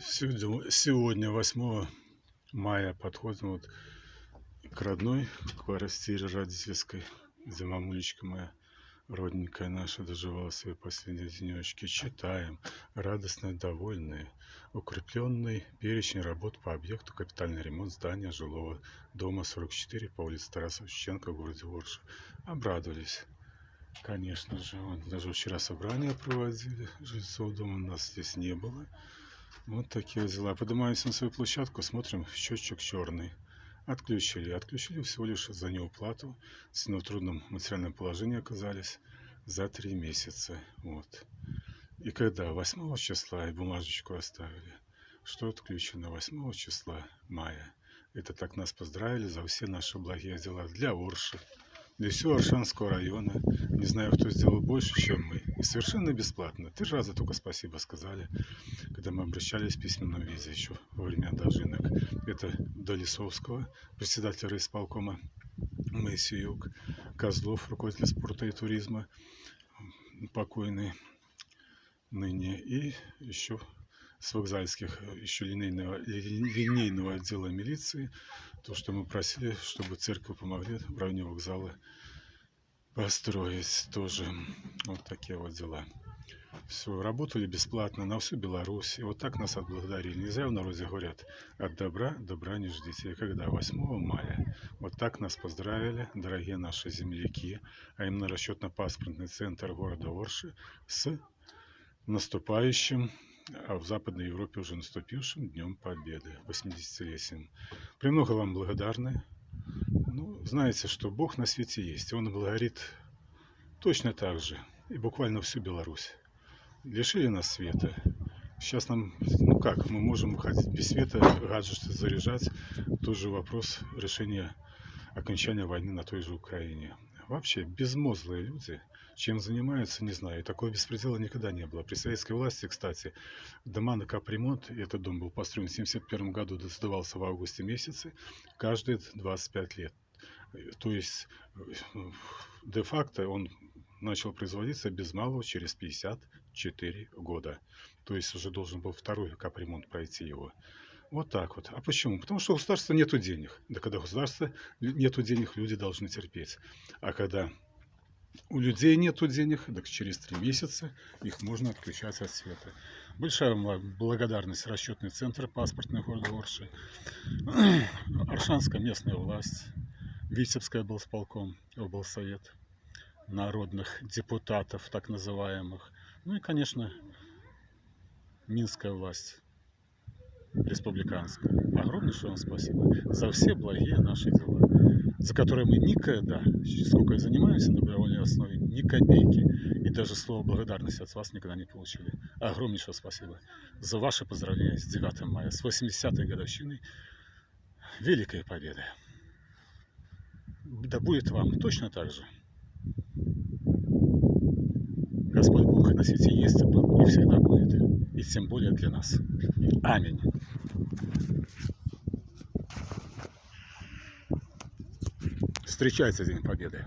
Сегодня, 8 мая, подходим вот к родной квартире родительской, где мамулечка моя, родненькая наша, доживала свои последние денечки. Читаем, радостно довольные. Укрепленный перечень работ по объекту капитальный ремонт здания жилого дома 44 по улице Тараса Шевченко в городе Орше. Обрадовались. Конечно же, вот даже вчера собрание проводили жильцов дома, нас здесь не было. Вот такие дела. Поднимаемся на свою площадку, смотрим, счетчик черный. Отключили всего лишь за неуплату. В трудном материальном положении оказались за 3 месяца. Вот. И когда 8 числа и бумажечку оставили, что отключено 8 числа мая. Это так нас поздравили за все наши благие дела для Орши, для всего Оршанского района. Не знаю, кто сделал больше, чем мы. И совершенно бесплатно. 3 раза только спасибо сказали, когда мы обращались в письменном виде еще во время дожинок. Это до Лисовского, председателя райисполкома Моисеюк, Козлов, руководитель спорта и туризма, покойный ныне, и еще с вокзальских, еще линейного отдела милиции, то, что мы просили, чтобы церковь помогли в районе вокзала построить тоже. Вот такие вот дела. Все, работали бесплатно на всю Беларусь. И вот так нас отблагодарили. Не зря в народе говорят: от добра добра не ждите. И когда 8 мая вот так нас поздравили, дорогие наши земляки, а именно расчетно-паспортный центр города Орши, с наступающим, а в Западной Европе уже наступившим Днем Победы, 80-летием. Премного вам благодарны. Ну, знаете, что Бог на свете есть. Он благодарит точно так же и буквально всю Беларусь. Лишили нас света. Сейчас нам, ну как, мы можем ходить без света, гаджеты заряжать. Тот же вопрос решения окончания войны на той же Украине. Вообще, безмозглые люди, чем занимаются, не знаю. И такого беспредела никогда не было. При советской власти, кстати, дома на капремонт, и этот дом был построен в 1971 году, сдавался в августе месяце, каждые 25 лет. То есть, де-факто он начал производиться без малого через 54 года. То есть уже должен был второй капремонт пройти его. Вот так вот. А почему? Потому что у государства нету денег. Да когда у государства нету денег, люди должны терпеть. А когда у людей нету денег, так через 3 месяца их можно отключать от света. Большая благодарность расчетный центр паспортный города Орши, Оршанская местная власть, Витебская облсовет, народных депутатов, так называемых. Ну и, конечно, Минская власть, республиканская. Огромнейшее вам спасибо за все благие наши дела, за которые мы никогда, сколько и занимаемся на добровольной основе, ни копейки, и даже слова благодарности от вас никогда не получили. Огромнейшее спасибо за ваши поздравления с 9 мая, с 80-й годовщиной Великой Победы. Да будет вам точно так же. Господь Бог на свете есть, и был, и всегда будет. И тем более для нас. Аминь. Встречается День Победы.